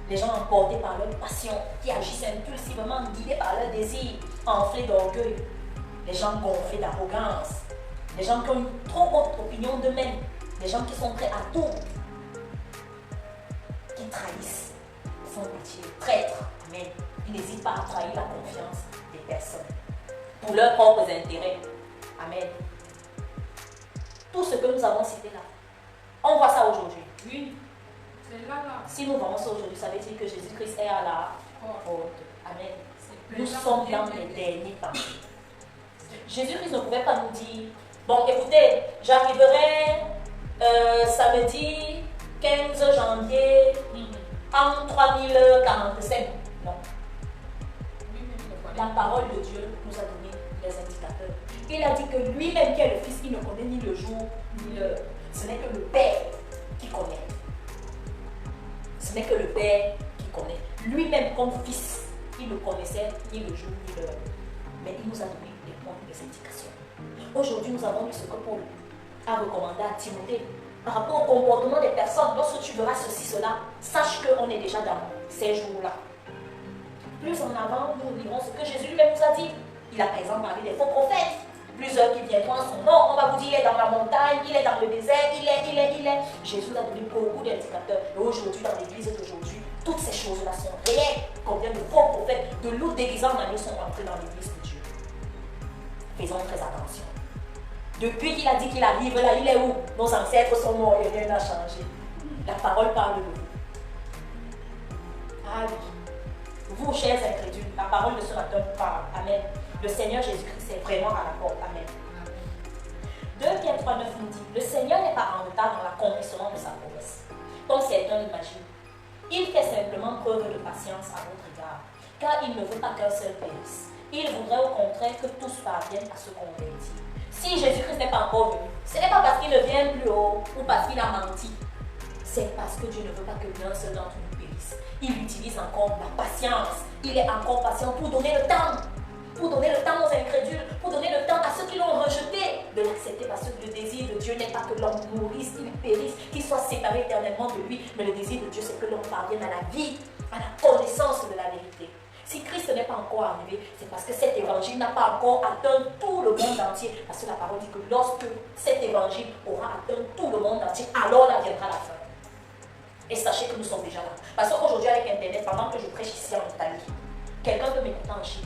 Les gens emportés par leur passion, qui agissent impulsivement, guidés par leur désir, enflés d'orgueil. Les gens gonflés d'arrogance. Les gens qui ont une trop haute opinion d'eux-mêmes. Les gens qui sont prêts à tout. Qui trahissent sans pitié. Traîtres. Amen. Ils n'hésitent pas à trahir la confiance des personnes. Pour leurs propres intérêts. Amen. Tout ce que nous avons cité là, on voit ça aujourd'hui. Oui, c'est là. Si nous voyons ça aujourd'hui, ça veut dire que Jésus-Christ est à la porte. Amen. Nous sommes dans les derniers temps. Jésus-Christ ne pouvait pas nous dire, bon écoutez, j'arriverai samedi 15 janvier en 3047. Non. La parole de Dieu nous a donné les indicateurs. Il a dit que lui-même qui est le Fils, il ne connaît ni le jour ni l'heure. Ce n'est que le Père qui connaît. Ce n'est que le Père qui connaît. Lui-même comme Fils, il ne connaissait ni le jour ni l'heure. Mais il nous a donné des points, des indications. Aujourd'hui, nous avons lu ce que Paul a recommandé à Timothée. Par rapport au comportement des personnes, lorsque tu verras ceci, cela, sache qu'on est déjà dans ces jours-là. Plus en avant, nous lirons ce que Jésus lui-même nous a dit. Il a par exemple parlé des faux prophètes. Plusieurs qui viendront en son nom. On va vous dire, il est dans la montagne, il est dans le désert, il est. Jésus a donné beaucoup d'indicateurs. Et aujourd'hui, dans l'église d'aujourd'hui, toutes ces choses-là sont réelles. Combien de faux prophètes, de loups déguisés en agneaux sont entrés dans l'église de Dieu. Faisons très attention. Depuis qu'il a dit qu'il arrive là, il est où? Nos ancêtres sont morts et rien n'a changé. La parole parle de vous. Ah oui. Vous, chers incrédules, la parole de ce matin vous parle. Amen. Le Seigneur Jésus-Christ est vraiment à la porte. Amen. 2 Pierre 3,9 nous dit, le Seigneur n'est pas en retard dans l'accomplissement de sa promesse, comme certains l'imaginent. Il fait simplement preuve de patience à votre égard, car il ne veut pas qu'un seul périsse. Il voudrait au contraire que tous parviennent à se convertir. Si Jésus-Christ n'est pas encore venu, ce n'est pas parce qu'il ne vient plus haut ou parce qu'il a menti. C'est parce que Dieu ne veut pas que l'un seul d'entre nous périsse. Il utilise encore la patience. Il est encore patient pour donner le temps. Pour donner le temps aux incrédules. Pour donner le temps à ceux qui l'ont rejeté de l'accepter. Parce que le désir de Dieu n'est pas que l'homme mourisse, qu'il périsse, qu'il soit séparé éternellement de lui. Mais le désir de Dieu, c'est que l'homme parvienne à la vie, à la connaissance de la vérité. Si Christ n'est pas encore arrivé, c'est parce que cet évangile n'a pas encore atteint tout le monde entier. Parce que la parole dit que lorsque cet évangile aura atteint tout le monde entier, alors là viendra la fin. Et sachez que nous sommes déjà là. Parce qu'aujourd'hui, avec Internet, pendant que je prêche ici en Italie, quelqu'un peut m'écouter en Chine.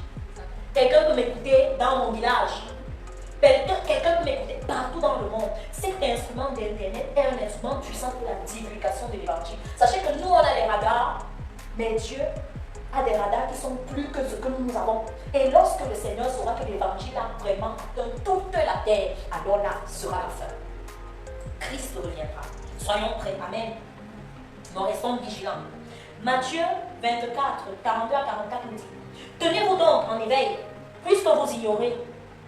Quelqu'un peut m'écouter dans mon village. Quelqu'un peut m'écouter partout dans le monde. Cet instrument d'Internet est un instrument puissant pour la divulgation de l'évangile. Sachez que nous, on a des radars, mais Dieu a des radars qui sont plus que ce que nous avons. Et lorsque le Seigneur saura que l'évangile a vraiment atteint toute la terre, alors là sera la fin. Christ reviendra. Soyons prêts. Amen. Nous restons vigilants. Matthieu 24, 42 à 44 nous dit: tenez-vous donc en éveil, puisque vous ignorez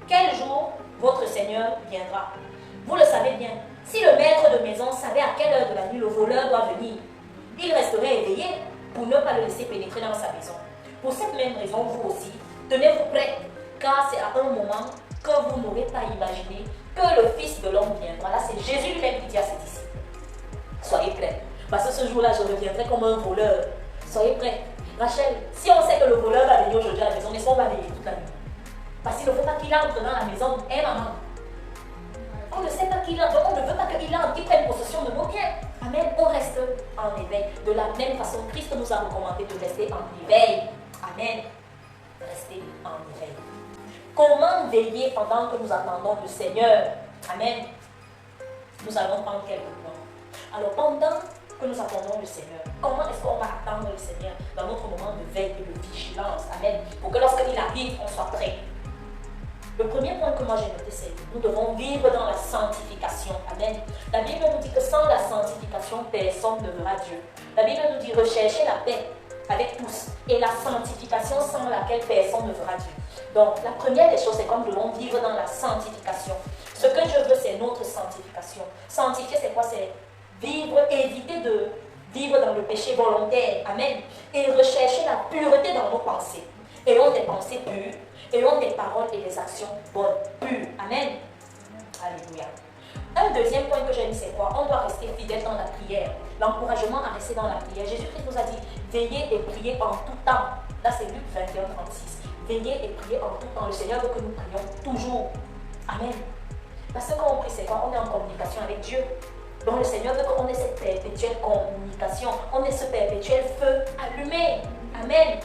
quel jour votre Seigneur viendra. Vous le savez bien. Si le maître de maison savait à quelle heure de la nuit le voleur doit venir, il resterait éveillé pour ne pas le laisser pénétrer dans sa maison. Pour cette même raison, vous aussi, tenez-vous prêts, car c'est à un moment que vous n'aurez pas imaginé que le Fils de l'homme viendra. Là, c'est Jésus lui-même qui dit à ses disciples: soyez prêts, parce que ce jour-là, je reviendrai comme un voleur. Soyez prêts. Rachel, si on sait que le voleur va venir aujourd'hui à la maison, est-ce qu'on va veiller toute la nuit? Parce qu'il ne faut pas qu'il entre dans la maison. Maman, on ne sait pas qu'il entre, donc on ne veut pas qu'il entre, qu'il prenne possession de nos biens. Amen. On reste en éveil. De la même façon, Christ nous a recommandé de rester en éveil. Amen. Rester en éveil. Comment veiller pendant que nous attendons le Seigneur? Amen. Nous allons prendre quelques points. Alors, pendant que nous attendons le Seigneur, comment est-ce qu'on va attendre le Seigneur dans notre moment de veille et de vigilance? Amen. Pour que lorsqu'il arrive, on soit prêt. Le premier point que moi j'ai noté, c'est que nous devons vivre dans la sanctification. Amen. La Bible nous dit que sans la sanctification, personne ne verra Dieu. La Bible nous dit: recherchez la paix avec tous et la sanctification sans laquelle personne ne verra Dieu. Donc, la première des choses, c'est que nous devons vivre dans la sanctification. Ce que Dieu veut, c'est notre sanctification. Sanctifier, c'est quoi? C'est vivre, éviter de vivre dans le péché volontaire. Amen. Et rechercher la pureté dans nos pensées. Ayons des pensées pures. Ayons des paroles et des actions bonnes, pures. Amen. Alléluia. Un deuxième point que j'ai mis, c'est quoi? On doit rester fidèle dans la prière. L'encouragement à rester dans la prière. Jésus-Christ nous a dit: veillez et priez en tout temps. Là, c'est Luc 21, 36. Veillez et priez en tout temps. Le Seigneur veut que nous prions toujours. Amen. Parce que quand on prie, c'est quoi? On est en communication avec Dieu. Donc le Seigneur veut qu'on ait cette perpétuelle communication. On ait ce perpétuel feu allumé. Amen.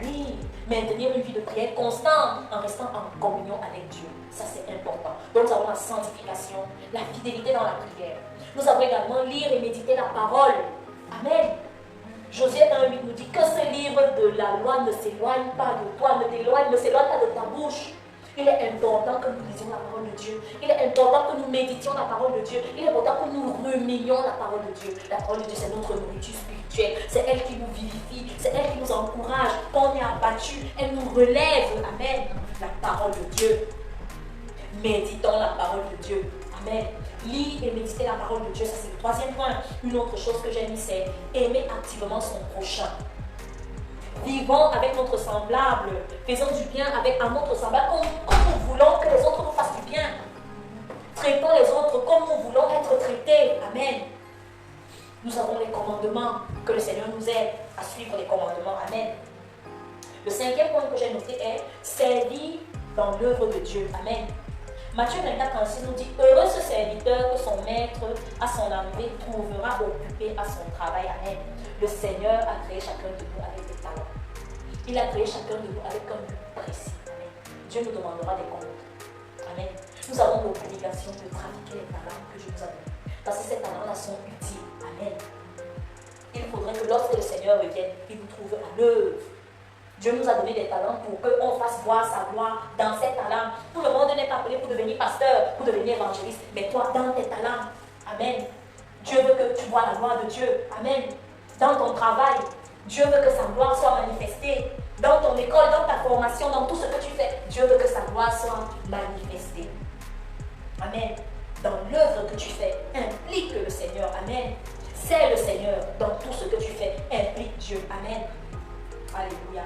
Oui. Maintenir une vie de prière constante en restant en communion avec Dieu. Ça, c'est important. Donc, nous avons la sanctification, la fidélité dans la prière. Nous avons également lire et méditer la parole. Amen. Josué 1:8 nous dit que ce livre de la loi ne s'éloigne pas de toi, ne s'éloigne pas de ta bouche. Il est important que nous lisions la parole de Dieu. Il est important que nous méditions la parole de Dieu. Il est important que nous ruminions la parole de Dieu. La parole de Dieu, c'est notre nourriture spirituelle. C'est elle qui nous vivifie. C'est elle qui nous encourage. Quand on est abattu, elle nous relève. Amen. La parole de Dieu. Méditons la parole de Dieu. Amen. Lire et méditer la parole de Dieu, ça c'est le troisième point. Une autre chose que j'ai mis, c'est aimer activement son prochain. Vivons avec notre semblable, faisons du bien à notre semblable, comme nous voulons que les autres nous fassent du bien. Traitons les autres comme nous voulons être traités. Amen. Nous avons les commandements, que le Seigneur nous aide à suivre les commandements. Amen. Le cinquième point que j'ai noté est servir dans l'œuvre de Dieu. Amen. Matthieu 24, 36 nous dit: heureux ce serviteur que son maître à son arrivée trouvera occupé à son travail. Amen. Le Seigneur a créé chacun de nous avec des talents. Il a créé chacun de nous avec un but précis. Amen. Dieu nous demandera des comptes. Amen. Nous avons l'obligation de pratiquer les talents que Dieu nous a donnés. Parce que ces talents-là sont utiles. Amen. Il faudrait que lorsque le Seigneur revienne, il nous trouve à l'œuvre. Dieu nous a donné des talents pour qu'on fasse voir sa gloire dans ces talents. Tout le monde n'est pas appelé pour devenir pasteur, pour devenir évangéliste, mais toi, dans tes talents. Amen. Dieu veut que tu vois la gloire de Dieu. Amen. Dans ton travail, Dieu veut que sa gloire soit manifestée. Dans ton école, dans ta formation, dans tout ce que tu fais, Dieu veut que sa gloire soit manifestée. Amen. Dans l'œuvre que tu fais, implique le Seigneur. Amen. C'est le Seigneur. Dans tout ce que tu fais, implique Dieu. Amen. Alléluia.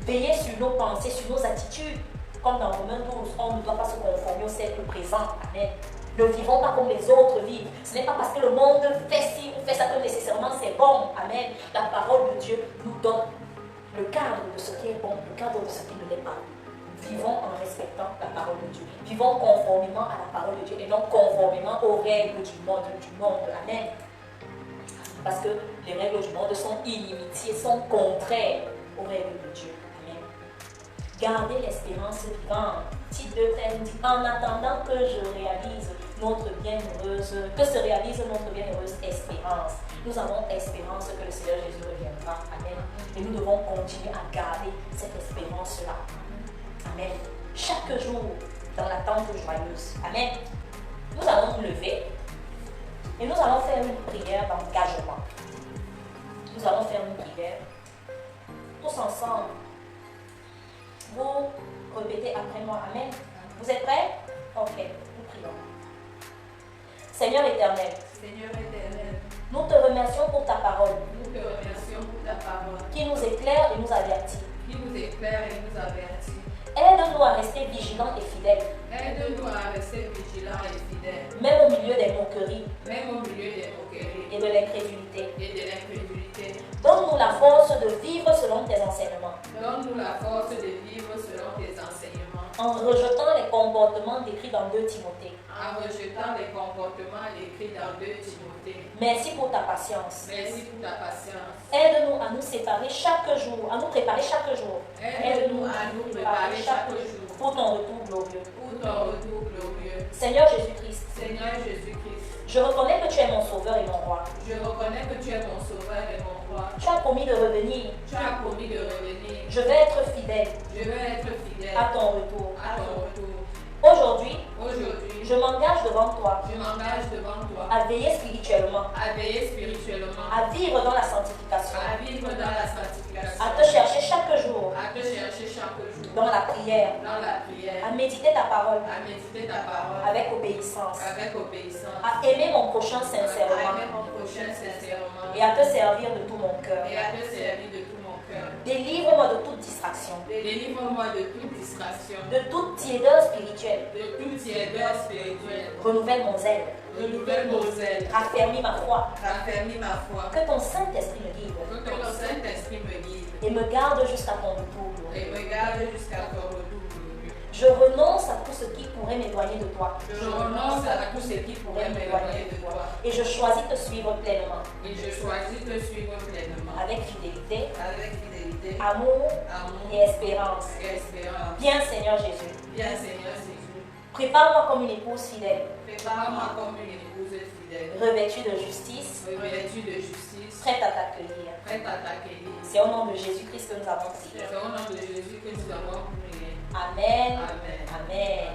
Veillez sur nos pensées, sur nos attitudes. Comme dans Romains 12, on ne doit pas se conformer au siècle présent. Amen. Ne vivons pas comme les autres vivent. Ce n'est pas parce que le monde fait ci ou fait ça que nécessairement c'est bon. Amen. La parole de Dieu nous donne le cadre de ce qui est bon, le cadre de ce qui ne l'est pas. Vivons en respectant la parole de Dieu. Vivons conformément à la parole de Dieu et non conformément aux règles du monde. Amen. Parce que les règles du monde sont inimitiés, sont contraires aux règles de Dieu. Amen. Gardez l'espérance vivante. Tite 2:13 dit, en attendant que se réalise notre bienheureuse espérance. Nous avons espérance que le Seigneur Jésus reviendra. Amen. Et nous devons continuer à garder cette espérance-là. Amen. Chaque jour dans l'attente joyeuse. Amen. Nous allons nous lever et nous allons faire une prière d'engagement. Nous allons faire une prière tous ensemble. Vous répétez après moi. Amen. Vous êtes prêts? Ok, nous prions. Seigneur éternel, nous te remercions pour ta parole. Qui nous éclaire et nous avertit. Aide-nous à rester vigilants et fidèles. Même au milieu des moqueries. Et de l'incrédulité. Donne-nous la force de vivre selon tes enseignements. En rejetant les comportements décrits dans 2 Timothée. Merci pour ta patience. Aide-nous à nous séparer chaque jour, à nous préparer chaque jour. Aide-nous à nous préparer chaque jour pour ton retour glorieux. Seigneur Jésus-Christ, je reconnais que tu es mon sauveur et mon roi. Tu as promis de revenir. Je vais être fidèle à ton retour. Aujourd'hui, je m'engage devant toi à veiller spirituellement, à vivre dans la sanctification, à te chercher chaque jour dans la prière, à méditer ta parole avec obéissance, à aimer mon prochain sincèrement et à te servir de tout mon cœur. Délivre-moi de toute distraction. De toute tiédeur spirituelle. Renouvelle mon zèle. Raffermis ma foi. Que ton Saint-Esprit me guide. Et me garde jusqu'à ton retour. Je renonce à tout ce qui pourrait m'éloigner de toi. Et je choisis de te suivre pleinement. Avec fidélité, amour et espérance. Bien Seigneur Jésus. Prépare-moi comme une épouse fidèle. Revêtue de justice. Prête à t'accueillir. C'est au nom de Jésus-Christ que nous avons prié. Amen. Amen.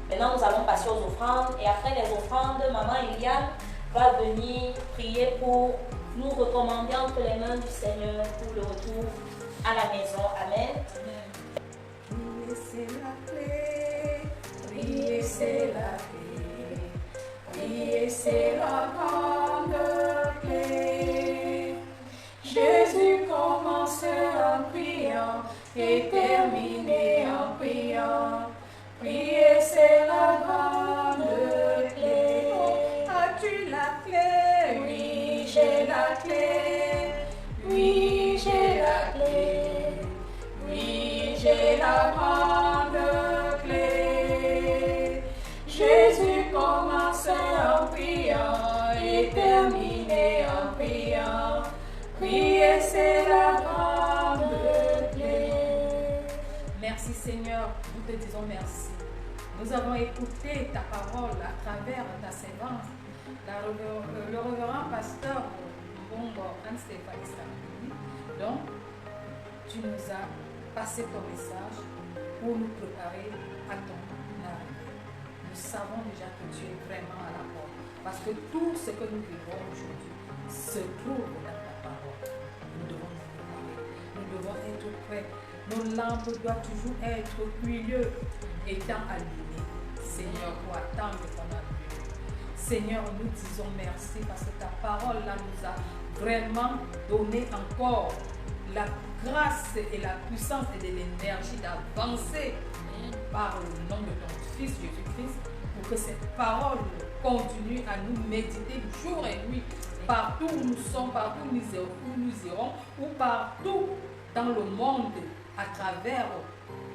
Maintenant, nous allons passer aux offrandes. Et après les offrandes, Maman Eliane va venir prier pour nous recommander entre les mains du Seigneur pour le retour à la maison. Amen. Prier, c'est la clé. Prier, c'est la clé. Prier, c'est la grande clé. Jésus commençait en priant et terminait en priant. Prier, c'est la grande clé. As-tu la clé? Oui, j'ai la clé. Oui, j'ai la clé. Oui, j'ai la grande clé. Jésus commençait en priant et terminait en priant. Prier, c'est la grande clé. Merci Seigneur, nous te disons merci. Nous avons écouté ta parole à travers ta servante, le révérend pasteur Bongo Anne-Stéphanie Stamini. Donc, tu nous as passé ton message pour nous préparer à ton arrivée. Nous savons déjà que tu es vraiment à la porte, parce que tout ce que nous vivons aujourd'hui se trouve dans ta parole. Nous devons nous préparer, nous devons être prêts. Nos lampes doivent toujours être huileuses, étant allumées, Seigneur, pour attendre ton arrivée. Seigneur, nous disons merci parce que ta parole là nous a vraiment donné encore la grâce et la puissance et de l'énergie d'avancer par le nom de ton Fils Jésus-Christ pour que cette parole continue à nous méditer jour et nuit partout où nous sommes, partout où nous irons, ou partout dans le monde, à travers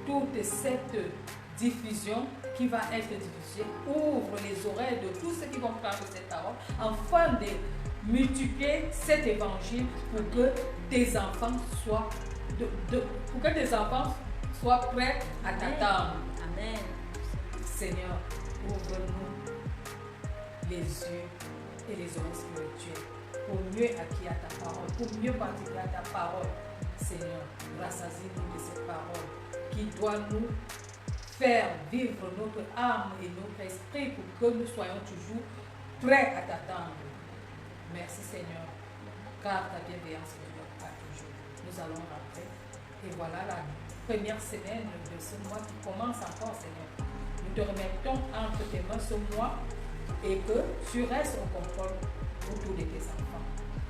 toute cette diffusion qui va être diffusée. Ouvre les oreilles de tous ceux qui vont prendre cette parole, afin de multiplier cet évangile pour que tes enfants soient, prêts à t'attendre. Amen. Seigneur, ouvre-nous les yeux et les oreilles spirituelles pour mieux acquérir ta parole, pour mieux participer à ta parole. Seigneur, rassasie-nous de cette parole qui doit nous faire vivre notre âme et notre esprit pour que nous soyons toujours prêts à t'attendre. Merci Seigneur, car ta bienveillance ne pas toujours. Nous allons rentrer. Et voilà la première semaine de ce mois qui commence encore, Seigneur. Nous te remettons entre tes mains ce mois et que tu restes au contrôle autour de tes enfants.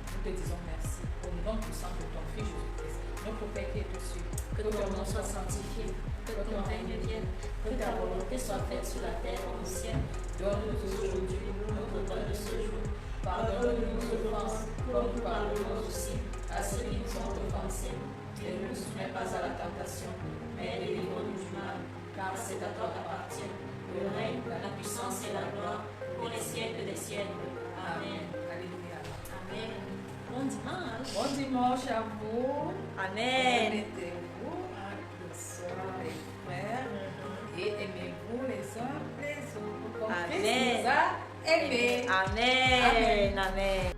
Nous te disons merci au nom puissant de ton Fils Jésus-Christ, notre Père qui est aux cieux. Que ton nom soit sanctifié, que ton règne vienne, que ta volonté soit faite sur la terre comme au ciel. Donne-nous aujourd'hui notre pain de ce jour. Pardonne-nous nos offenses, comme nous pardonnons aussi à ceux qui nous ont offensés. Et ne nous soumets pas à la tentation, mais délivre-nous du mal, car c'est à toi qu'appartient le règne, la puissance et la gloire pour les siècles des siècles. Amen. Alléluia. Amen. Bon dimanche. Bon dimanche à vous. Amen. Remettez-vous entre soeurs et frères et aimez-vous les uns les autres comme Christ nous a aimés. Amen. Amen.